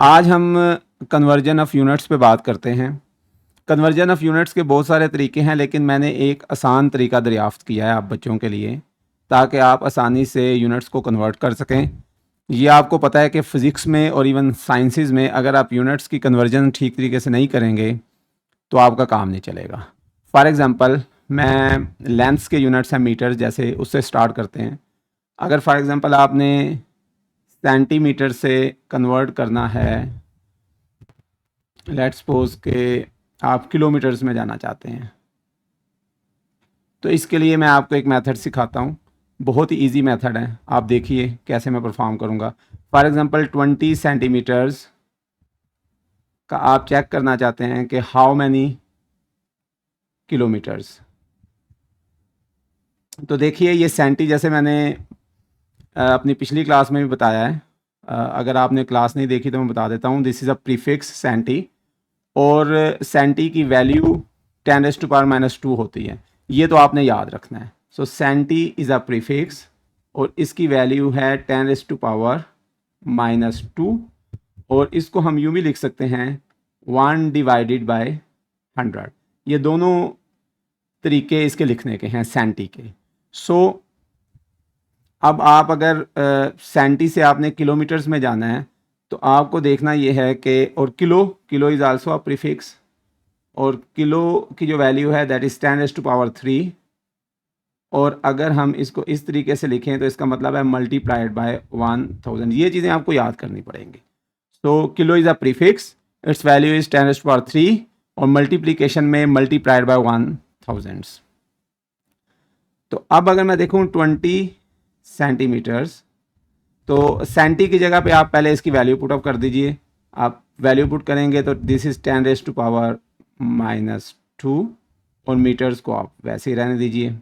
आज हम conversion of units पे बात करते हैं। कन्वर्जन ऑफ यूनिट्स के बहुत सारे तरीके हैं, लेकिन मैंने एक आसान तरीका दरियाफ्त किया है आप बच्चों के लिए, ताकि आप आसानी से यूनिट्स को कन्वर्ट कर सकें। ये आपको पता है कि फ़िज़िक्स में और इवन साइंसेस में अगर आप यूनिट्स की कन्वर्जन ठीक तरीके से नहीं करेंगे तो आपका काम नहीं चलेगा। फॉर एग्ज़ाम्पल, मैं लेंथ्स के यूनिट्स हैं मीटर, जैसे उससे स्टार्ट करते हैं। अगर फॉर एग्ज़ाम्पल आपने सेंटीमीटर से कन्वर्ट करना है, लेट्स सपोज के आप किलोमीटर्स में जाना चाहते हैं, तो इसके लिए मैं आपको एक मेथड सिखाता हूँ। बहुत ही इजी मेथड है, आप देखिए कैसे मैं परफॉर्म करूँगा। फॉर एग्ज़ाम्पल 20 सेंटीमीटर्स का आप चेक करना चाहते हैं कि हाउ मैनी किलोमीटर्स। तो देखिए ये सेंटी, जैसे मैंने अपनी पिछली क्लास में भी बताया है, अगर आपने क्लास नहीं देखी तो मैं बता देता हूँ। This is a prefix centi, और सेंटी की वैल्यू 10⁻⁻² होती है। ये तो आपने याद रखना है। So centi is a prefix और इसकी वैल्यू है 10⁻⁻², और इसको हम यूँ भी लिख सकते हैं 1/100। ये दोनों तरीके इसके लिखने के हैं सेंटी के। सो अब आप अगर सेंटी से आपने किलोमीटर्स में जाना है तो आपको देखना ये है कि, और kilo is also a prefix, और किलो की जो वैल्यू है दैट इज़ 10⁻3। और अगर हम इसको इस तरीके से लिखें तो इसका मतलब है मल्टीप्लाइड बाय 1000। ये चीज़ें आपको याद करनी पड़ेंगी। So kilo is a prefix, its value is 10⁻3, और मल्टीप्लिकेशन में मल्टीप्लाइड बाय 1000। तो अब अगर मैं देखूँ 20 सेंटीमीटर्स, तो सेंटी की जगह पे आप पहले इसकी वैल्यू पुट अप कर दीजिए। आप वैल्यू पुट करेंगे तो दिस इज़ 10⁻⁻², और मीटर्स को आप वैसे ही रहने दीजिए।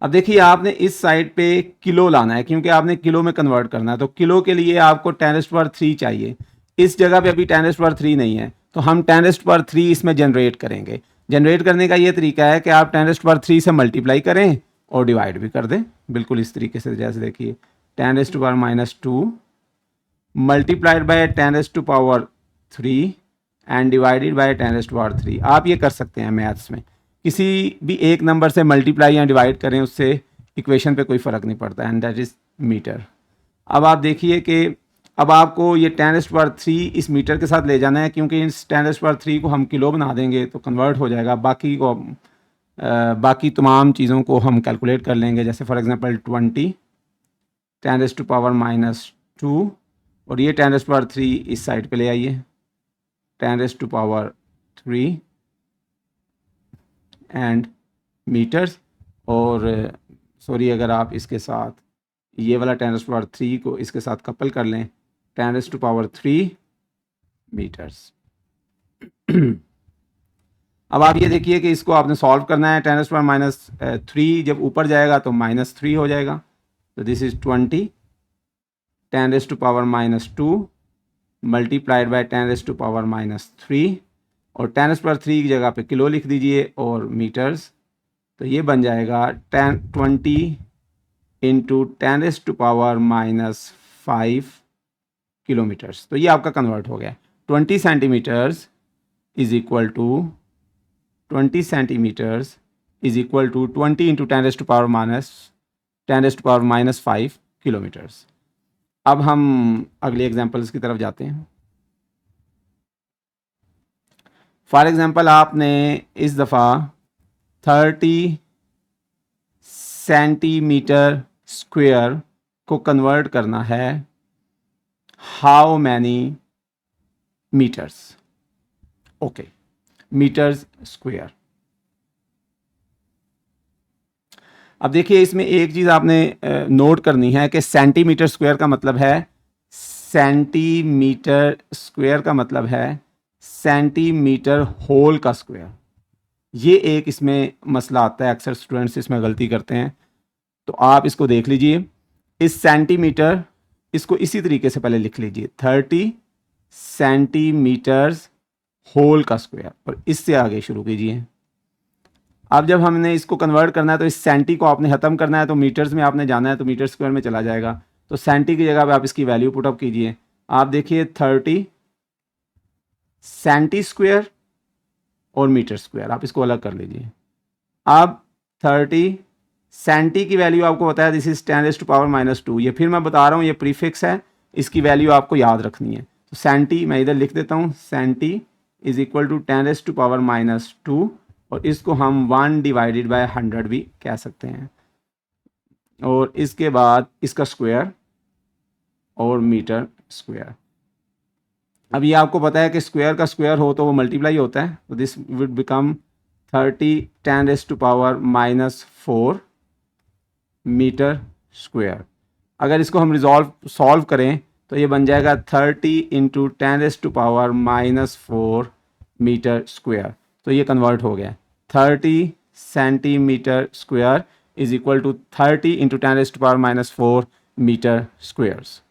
अब देखिए आपने इस साइड पे किलो लाना है, क्योंकि आपने किलो में कन्वर्ट करना है। तो किलो के लिए आपको 10⁻3 चाहिए। इस जगह पे अभी 10⁻3 नहीं है, तो हम 10⁻3 इसमें जनरेट करेंगे। जनरेट करने का ये तरीका है कि आप 10⁻3 से मल्टीप्लाई करें और डिवाइड भी कर दें, बिल्कुल इस तरीके से। जैसे देखिए 10⁻⁻² multiplied by 10⁻3 and divided by 10⁻3। आप ये कर सकते हैं मैथ्स में, किसी भी एक नंबर से मल्टीप्लाई या डिवाइड करें, उससे इक्वेशन पे कोई फ़र्क नहीं पड़ता, एंड दैट इज़ मीटर। अब आप देखिए कि अब आपको ये 10⁻3 इस मीटर के साथ ले जाना है, क्योंकि इस 10⁻3 को हम किलो बना देंगे तो कन्वर्ट हो जाएगा। बाकी तमाम चीज़ों को हम कैलकुलेट कर लेंगे। जैसे फॉर एग्जांपल 20 10⁻⁻², और ये 10⁻3 इस साइड पे ले आइए 10⁻3 एंड मीटर्स। और सॉरी, अगर आप इसके साथ ये वाला 10⁻3 को इसके साथ कपल कर लें, 10⁻3 मीटर्स। अब आप ये देखिए कि इसको आपने सॉल्व करना है। 10⁻⁻3 जब ऊपर जाएगा तो -3 हो जाएगा। तो दिस इज़ 20 10⁻⁻² मल्टीप्लाइड बाय 10⁻⁻3, और 10⁻3 की जगह पे किलो लिख दीजिए और मीटर्स। तो ये बन जाएगा 20 इंटू 10⁻⁻5 किलोमीटर्स। तो ये आपका कन्वर्ट हो गया। 20 centimetres is equal to 20 centimetres is equal to 20 into 10⁻⁻5 kilometres. अब हम अगले एग्जाम्पल्स की तरफ जाते हैं। फॉर एग्जाम्पल, आपने इस दफ़ा 30 सेंटीमीटर स्क्वायर को कन्वर्ट करना है how many metres. Okay, metres square. अब देखिए इसमें एक चीज़ आपने नोट करनी है कि सेंटीमीटर स्क्वायर का मतलब है, सेंटीमीटर स्क्वायर का मतलब है सेंटीमीटर होल का स्क्वायर। ये एक इसमें मसला आता है, अक्सर स्टूडेंट्स इसमें गलती करते हैं। तो आप इसको देख लीजिए, इस सेंटीमीटर, इसको इसी तरीके से पहले लिख लीजिए 30 सेंटीमीटर्स होल का स्क्वायर, और इससे आगे शुरू कीजिए। अब जब हमने इसको कन्वर्ट करना है तो इस सेंटी को आपने ख़त्म करना है, तो मीटर्स में आपने जाना है, तो मीटर स्क्वायर में चला जाएगा। तो सेंटी की जगह पे आप इसकी वैल्यू पुटअप कीजिए। आप देखिए 30 सेंटी स्क्वायर और मीटर स्क्वायर, आप इसको अलग कर लीजिए। अब 30 सेंटी की वैल्यू आपको बताया दिस इज 10⁻⁻²। ये फिर मैं बता रहा हूँ, ये प्रीफिक्स है, इसकी वैल्यू आपको याद रखनी है। तो सेंटी मैं इधर लिख देता हूँ, सेंटी इज इक्वल टू 10⁻⁻² और इसको हम 1/100 भी कह सकते हैं। और इसके बाद इसका स्क्वायर और मीटर स्क्वायर। अब ये आपको पता है कि स्क्वायर का स्क्वायर हो तो वो मल्टीप्लाई होता है, तो this would become 30 10⁻⁻4 metre square. अगर इसको हम सॉल्व करें तो ये बन जाएगा 30 इंटू 10⁻⁻4 मीटर स्क्वायर। तो ये कन्वर्ट हो गया, 30 centimetre square is equal to 30 into 10⁻⁻4 metre squares.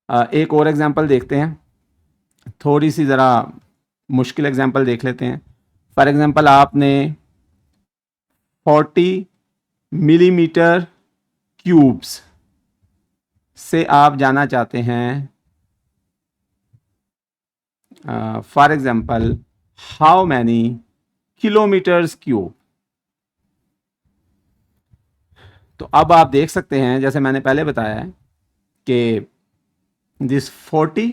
एक और एग्जांपल देखते हैं, थोड़ी सी ज़रा मुश्किल एग्जांपल देख लेते हैं। फॉर एग्जांपल आपने 40 मिलीमीटर क्यूब्स से आप जाना चाहते हैं, for example how many kilometres cube. तो अब आप देख सकते हैं, जैसे मैंने पहले बताया है कि दिस 40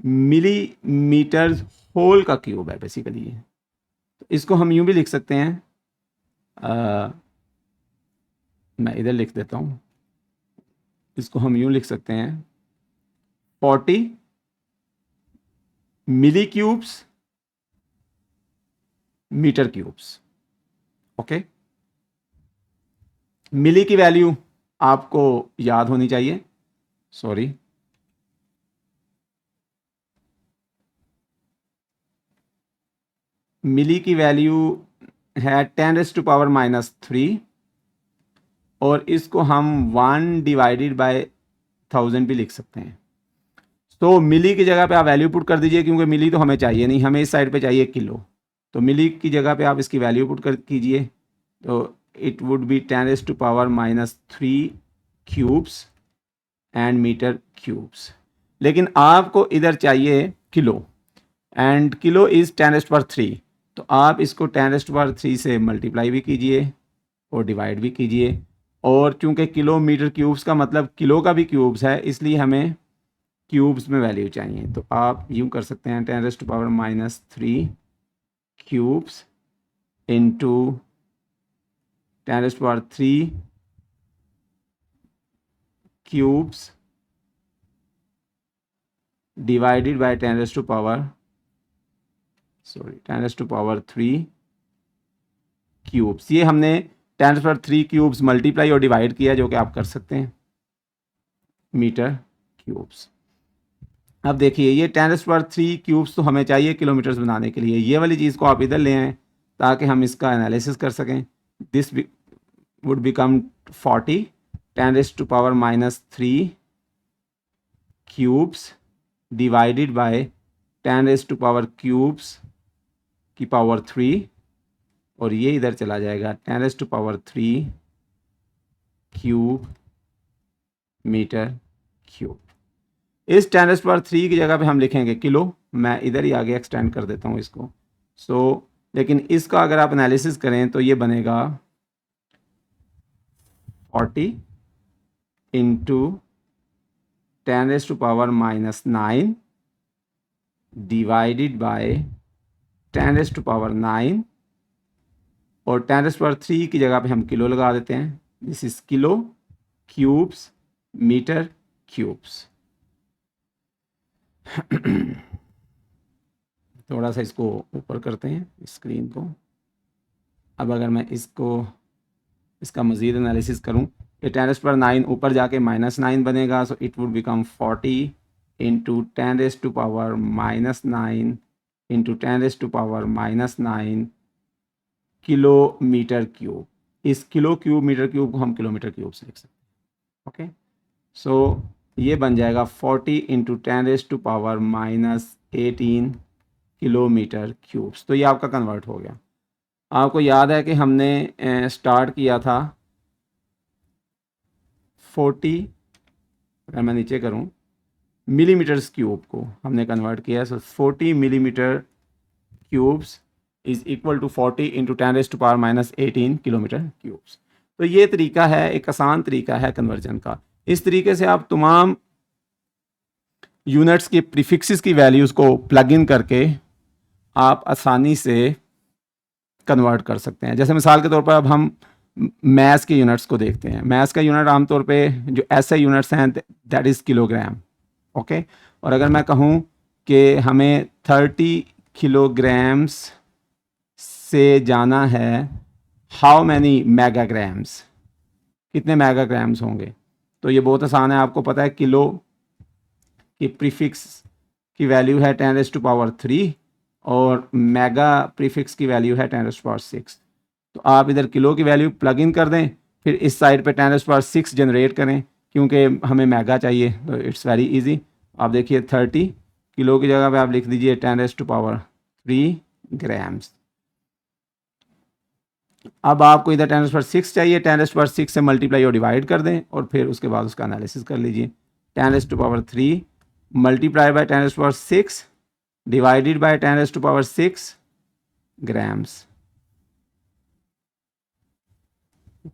मिलीमीटर होल का क्यूब है बेसिकली। तो इसको हम यूं भी लिख सकते हैं, मैं इधर लिख देता हूं, इसको हम यूं लिख सकते हैं 40 मिली क्यूब्स मीटर क्यूब्स। ओके, मिली की वैल्यू आपको याद होनी चाहिए, सॉरी, मिली की वैल्यू है 10⁻³ और इसको हम 1/1000 भी लिख सकते हैं। तो मिली की जगह पे आप वैल्यू पुट कर दीजिए, क्योंकि मिली तो हमें चाहिए नहीं, हमें इस साइड पे चाहिए किलो। तो मिली की जगह पे आप इसकी वैल्यू पुट कर कीजिए, तो it would be 10⁻³ cubes and metre cubes. लेकिन आपको इधर चाहिए किलो, एंड किलो इज़ 10⁻3। तो आप इसको 10⁻3 से मल्टीप्लाई भी कीजिए और डिवाइड भी कीजिए। और चूंकि किलोमीटर क्यूब्स का मतलब किलो का भी क्यूब्स है, इसलिए हमें क्यूब्स में वैल्यू चाहिए। तो आप यूँ कर सकते हैं 10⁻³ cubes into 10⁻³ cubes divided by 10⁻³ cubes. ये हमने 10⁻³ क्यूब्स मल्टीप्लाई और डिवाइड किया, जो कि आप कर सकते हैं मीटर क्यूब्स। अब देखिए ये 10⁻³ क्यूब्स तो हमें चाहिए किलोमीटर्स बनाने के लिए, ये वाली चीज़ को आप इधर ले आएँ ताकि हम इसका एनालिसिस कर सकें। This would become 40 10⁻³ cubes divided by 10⁻³ की पावर 3, और ये इधर चला जाएगा 10⁻³ क्यूब मीटर क्यूब। इस 10⁻³ की जगह पे हम लिखेंगे किलो, मैं इधर ही आगे एक्सटेंड कर देता हूँ इसको। लेकिन इसका अगर आप एनालिसिस करें तो ये बनेगा 40 इंटू 10⁻⁹ डिवाइडेड बाय 10⁻⁹, और 10⁻³ की जगह पे हम किलो लगा देते हैं। This is kilo cubes metre cubes. थोड़ा सा इसको ऊपर करते हैं स्क्रीन को। अब अगर मैं इसका मज़ीद एनालिसिस करूं, ये 10⁻⁹ ऊपर जाके -9 बनेगा, so it would become 40 into 10⁻⁻9 into 10⁻⁻9 kilometre cube. इस किलो क्यूब मीटर क्यूब को हम किलोमीटर क्यूब से लिख सकते हैं। ओके, सो ये बन जाएगा 40 इंटू 10⁻⁻18 किलोमीटर क्यूब्स। तो ये आपका कन्वर्ट हो गया। आपको याद है कि हमने स्टार्ट किया था 40, अगर मैं नीचे करूं, मिलीमीटर्स क्यूब को हमने कन्वर्ट किया, so 40 millimetre cubes is equal to 40 into 10⁻⁻18 kilometre cubes. तो ये तरीका है, एक आसान तरीका है कन्वर्जन का। इस तरीके से आप तमाम यूनिट्स के प्रीफिक्सेस की वैल्यूज़ को प्लग इन करके आप आसानी से कन्वर्ट कर सकते हैं। जैसे मिसाल के तौर पर अब हम मैथ्स के यूनिट्स को देखते हैं। मैथ्स का यूनिट आमतौर पे जो ऐसे यूनिट्स हैं दैट इज़ किलोग्राम, ओके। और अगर मैं कहूँ कि हमें 30 किलोग्राम्स से जाना है हाउ मैनी मेगाग्राम्स, कितने मेगाग्राम्स होंगे, तो ये बहुत आसान है। आपको पता है किलो की प्रीफिक्स की वैल्यू है 10⁻³ और मेगा प्रीफिक्स की वैल्यू है 10⁻⁶। तो आप इधर किलो की वैल्यू प्लग इन कर दें, फिर इस साइड पे 10⁻⁶ जनरेट करें, क्योंकि हमें मेगा चाहिए, तो इट्स वेरी इजी। आप देखिए 30 किलो की जगह पे आप लिख दीजिए 10⁻³ ग्राम्स। अब आपको इधर 10⁻⁶ चाहिए, 10⁻⁶ से मल्टीप्लाई और डिवाइड कर दें और फिर उसके बाद उसका एनालिसिस कर लीजिए। 10⁻³ multiply by 10⁻⁶ divided by 10⁻⁶ grams.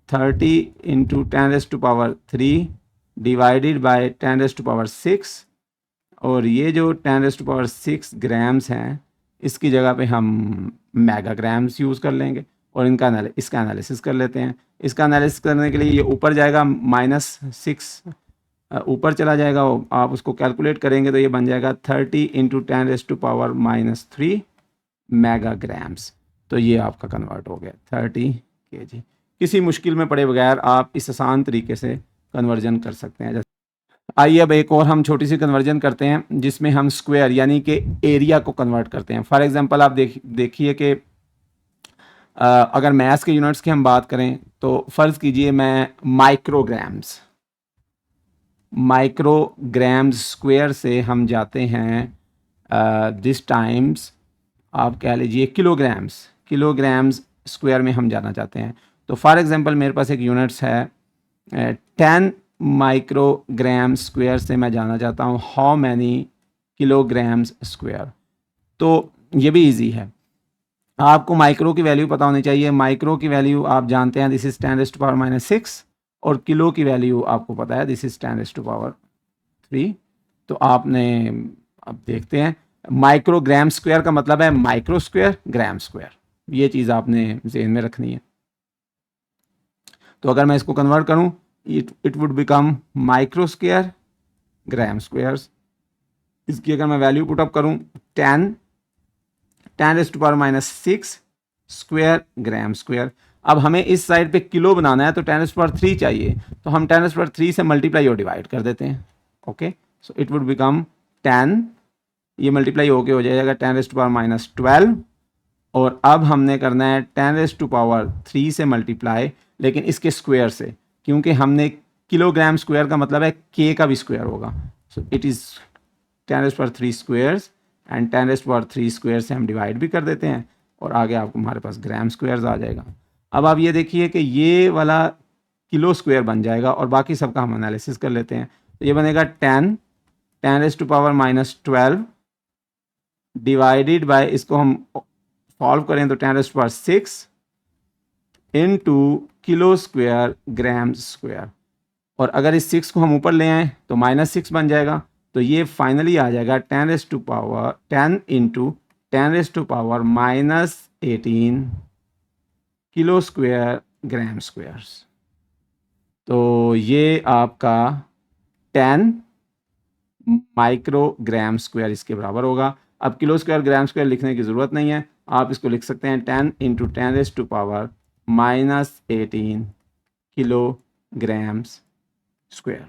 30 into 10⁻³ divided by 10⁻⁶, और ये जो 10⁻⁶ ग्राम्स हैं इसकी जगह पे हम मेगाग्राम्स यूज़ कर लेंगे और इसका एनालिसिस कर लेते हैं। इसका एनालिसिस करने के लिए ये ऊपर जाएगा, -6 ऊपर चला जाएगा, आप उसको कैलकुलेट करेंगे तो ये बन जाएगा 30 इंटू 10⁻³ मेगाग्राम्स। तो ये आपका कन्वर्ट हो गया 30 kg। किसी मुश्किल में पड़े बगैर आप इस आसान तरीके से कन्वर्जन कर सकते हैं। आइए अब एक और हम छोटी सी कन्वर्जन करते हैं जिसमें हम स्क्वायर यानी कि एरिया को कन्वर्ट करते हैं। फॉर एग्जांपल आप देखिए कि अगर मैथ्स के यूनिट्स की हम बात करें तो फ़र्ज़ कीजिए मैं माइक्रोग्राम्स स्क्वायर से हम जाते हैं दिस टाइम्स आप कह लीजिए किलोग्राम्स स्क्वायर में हम जाना चाहते हैं। तो फॉर एग्जांपल मेरे पास एक यूनिट्स है 10 माइक्रोग्राम स्क्वायर से मैं जाना चाहता हूँ हाउ मैनी किलोग्राम्स स्क्वायर। तो ये भी इजी है, आपको माइक्रो की वैल्यू पता होनी चाहिए। माइक्रो की वैल्यू आप जानते हैं दिस इज 10⁻⁻6 और किलो की वैल्यू आपको पता है दिस इज 10⁻3। तो आपने अब देखते हैं माइक्रोग्राम स्क्वायर का मतलब है माइक्रो स्क्वायर ग्राम स्क्वायर, ये चीज़ आपने ज़हन में रखनी है। तो अगर मैं इसको कन्वर्ट करूं it would become micro square gram squares. इसकी अगर मैं वैल्यू पुटअप करूं 10⁻⁻6 स्क्वायर ग्राम स्क्वायर। अब हमें इस साइड पे किलो बनाना है तो 10⁻³ चाहिए, तो हम 10⁻³ से मल्टीप्लाई और डिवाइड कर देते हैं, okay. So it would become 10, ये मल्टीप्लाई होके हो जाएगा 10⁻⁻12, और अब हमने करना है 10⁻³ से मल्टीप्लाई, लेकिन इसके स्क्वायर से, क्योंकि हमने किलोग्राम स्क्वायर का मतलब है के का भी स्क्वायर होगा। So it is 10⁻³ squares and 10⁻³ square से हम डिवाइड भी कर देते हैं और आगे आपको हमारे पास ग्राम स्क्वायर्स आ जाएगा। अब आप ये देखिए कि ये वाला किलो स्क्वायर बन जाएगा और बाकी सबका हम एनालिसिस कर लेते हैं। तो ये बनेगा 10⁻⁻12 डिवाइडेड बाय, इसको हम सॉल्व करें तो 10⁻⁶ इंटू किलो स्क्वायर ग्राम स्क्वायर, और अगर इस 6 को हम ऊपर ले आएँ तो -6 बन जाएगा। तो ये फाइनली आ जाएगा 10 इंटू 10⁻⁻18 किलो स्क्वायर ग्राम स्क्वायर्स। तो ये आपका 10 माइक्रोग्राम स्क्वायर इसके बराबर होगा। अब किलो स्क्वायर ग्राम स्क्वायर लिखने की ज़रूरत नहीं है, आप इसको लिख सकते हैं 10 इंटू 10⁻⁻18 किलोग्राम्स स्क्वायर।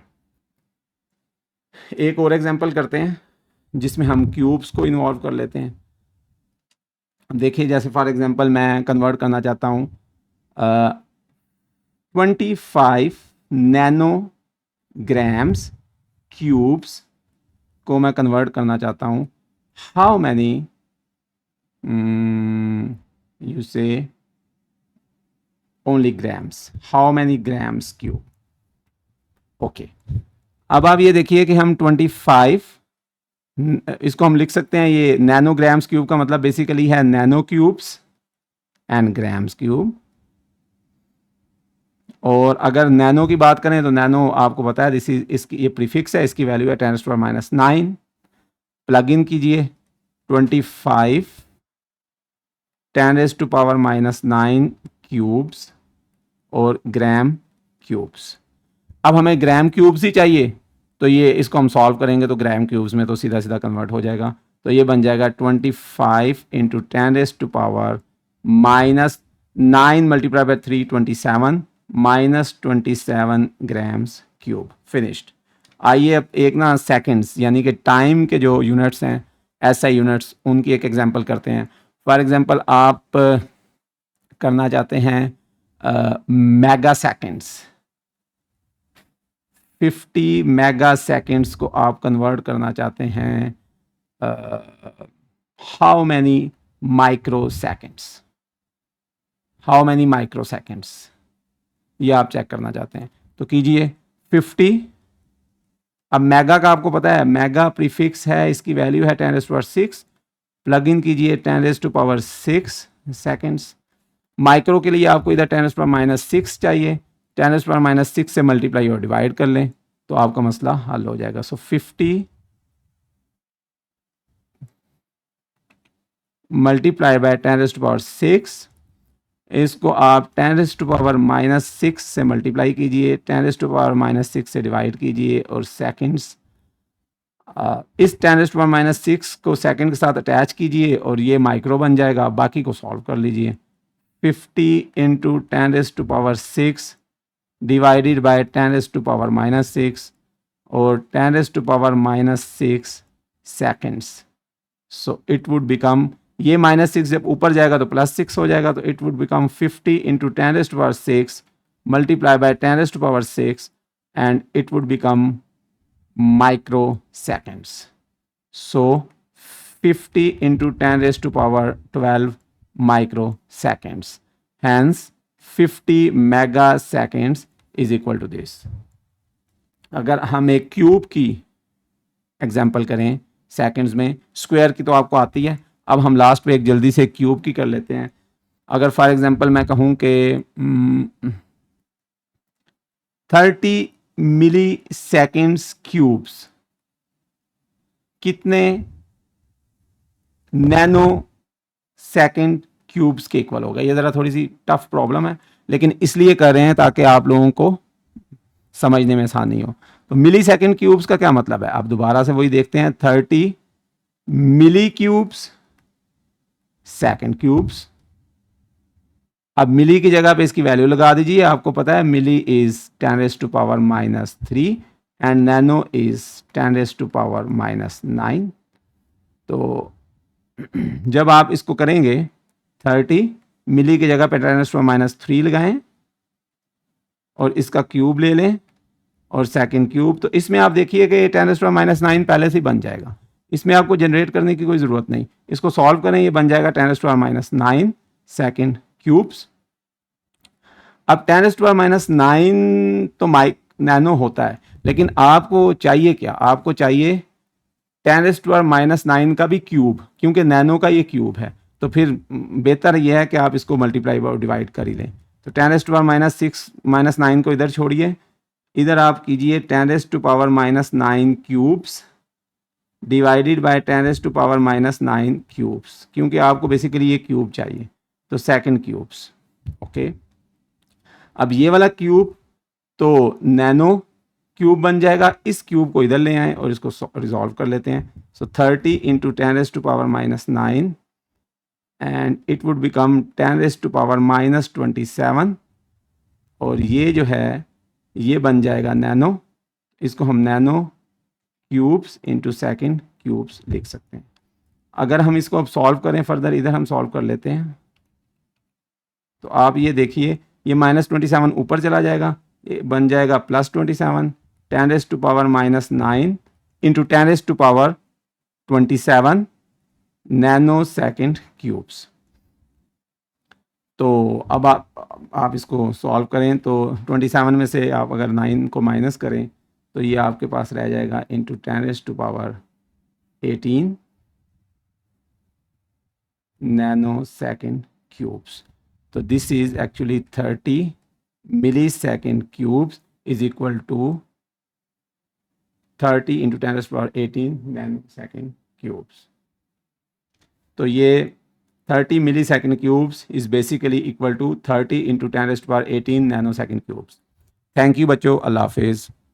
एक और एग्जांपल करते हैं जिसमें हम क्यूब्स को इन्वॉल्व कर लेते हैं। देखिए जैसे फॉर एग्जांपल मैं कन्वर्ट करना चाहता हूँ 25 नैनोग्राम्स क्यूब्स को मैं कन्वर्ट करना चाहता हूँ हाउ मैनी यू से only grams, how many grams cube. Okay, अब आप ये देखिए कि हम 25, इसको हम लिख सकते हैं, ये नैनोग्राम्स क्यूब का मतलब बेसिकली है nano cubes and grams cube. और अगर नैनो की बात करें तो नैनो आपको पता है दिस इज, इसकी ये प्रीफिक्स है, इसकी वैल्यू है 10⁻⁹। प्लग इन कीजिए 25 10⁻⁹ क्यूब्स और ग्राम क्यूब्स। अब हमें ग्राम क्यूब्स ही चाहिए, तो ये इसको हम सॉल्व करेंगे तो ग्राम क्यूब्स में तो सीधा सीधा कन्वर्ट हो जाएगा। तो ये बन जाएगा 25 into 10⁻⁻9 multiply by 3 27 -27 grams cube. Finished. आइए अब एक ना सेकंड्स यानी कि टाइम के जो यूनिट्स हैं, एसआई यूनिट्स, उनकी एक एग्जांपल करते हैं। फॉर एग्जांपल आप करना चाहते हैं मेगा सेकंड्स, 50 मेगा सेकंड्स को आप कन्वर्ट करना चाहते हैं how many micro seconds, how many micro seconds, ये आप चेक करना चाहते हैं तो कीजिए 50। अब मेगा का आपको पता है, मेगा प्रीफिक्स है, इसकी वैल्यू है 10⁻⁶। प्लग इन कीजिए 10⁻⁶ सेकंड्स। माइक्रो के लिए आपको इधर 10⁻⁻6 चाहिए, 10⁻⁻6 से मल्टीप्लाई और डिवाइड कर लें तो आपका मसला हल हो जाएगा। सो 50 मल्टीप्लाई बाय 10⁻⁶, इसको आप 10⁻⁻6 से मल्टीप्लाई कीजिए, 10⁻⁻6 से डिवाइड कीजिए और सेकंड्स, इस 10⁻⁻6 को सेकंड के साथ अटैच कीजिए और ये माइक्रो बन जाएगा। बाकी को सॉल्व कर लीजिए। 50 इंटू 10⁻⁶ डिवाइडेड बाय 10⁻⁻6 और 10⁻⁻6 seconds. So it would become, ये -6 जब ऊपर जाएगा तो +6 हो जाएगा, तो it would become 50 into 10⁻⁶ multiply by 10⁻⁶ and it would become microseconds. So 50 into 10⁻12 microseconds. Hence 50 megaseconds is equal to this. अगर हम एक क्यूब की एग्जांपल करें सेकंड्स में, स्क्वायर की तो आपको आती है, अब हम लास्ट पे एक जल्दी से क्यूब की कर लेते हैं। अगर फॉर एग्जांपल मैं कहूँ कि 30 मिली सेकेंड्स क्यूब्स कितने नैनो सेकेंड क्यूब्स के इक्वल होगा। ये ज़रा थोड़ी सी टफ प्रॉब्लम है, लेकिन इसलिए कर रहे हैं ताकि आप लोगों को समझने में आसानी हो। तो मिली सेकेंड क्यूब्स का क्या मतलब है, आप दोबारा से वही देखते हैं। 30 मिली क्यूब्स सेकेंड क्यूब्स। अब मिली की जगह पे इसकी वैल्यू लगा दीजिए, आपको पता है मिली इज 10⁻³ एंड नैनो इज 10⁻⁹। तो जब आप इसको करेंगे 30 मिली की जगह पे 10⁻³ लगाएं और इसका क्यूब ले लें और सेकंड क्यूब, तो इसमें आप देखिए कि 10⁻⁹ पहले से ही बन जाएगा, इसमें आपको जनरेट करने की कोई ज़रूरत नहीं। इसको सॉल्व करें, ये बन जाएगा 10⁻⁹ सेकंड क्यूब्स। अब 10⁻⁹ तो नैनो होता है, लेकिन आपको चाहिए क्या, आपको चाहिए 10⁻⁹ का भी क्यूब, क्योंकि नैनो का ये क्यूब है। तो फिर बेहतर यह है कि आप इसको मल्टीप्लाई और डिवाइड कर ही लें। तो 10⁻⁻⁹ को इधर छोड़िए, इधर आप कीजिए 10⁻⁹ क्यूब्स डिवाइडेड बाय 10⁻⁹ क्यूब्स, क्योंकि आपको बेसिकली ये क्यूब चाहिए, तो सेकंड क्यूब्स। ओके, अब ये वाला क्यूब तो नैनो क्यूब बन जाएगा, इस क्यूब को इधर ले आएं और इसको रिजॉल्व कर लेते हैं। सो 30 into 10⁻⁹ and it would become 10⁻⁻27 और ये जो है ये बन जाएगा नैनो, इसको हम nano cubes into second cubes लिख सकते हैं। अगर हम इसको अब सॉल्व करें फर्दर, इधर हम सॉल्व कर लेते हैं, तो आप ये देखिए ये -27 ऊपर चला जाएगा, ये बन जाएगा +27, 10⁻⁹ इंटू 10⁻27 नैनो सेकेंड क्यूब्स। तो अब आप इसको सॉल्व करें तो 27 में से आप अगर 9 को माइनस करें तो ये आपके पास रह जाएगा into 10⁻18 nanosecond cubes. So this is actually 30 millisecond cubes is equal to 30 into 10⁻18 nanosecond cubes. तो ये 30 millisecond cubes is basically equal to 30 into 10⁻18 nanosecond cubes. Thank you बच्चों, अल्लाह हाफिज़.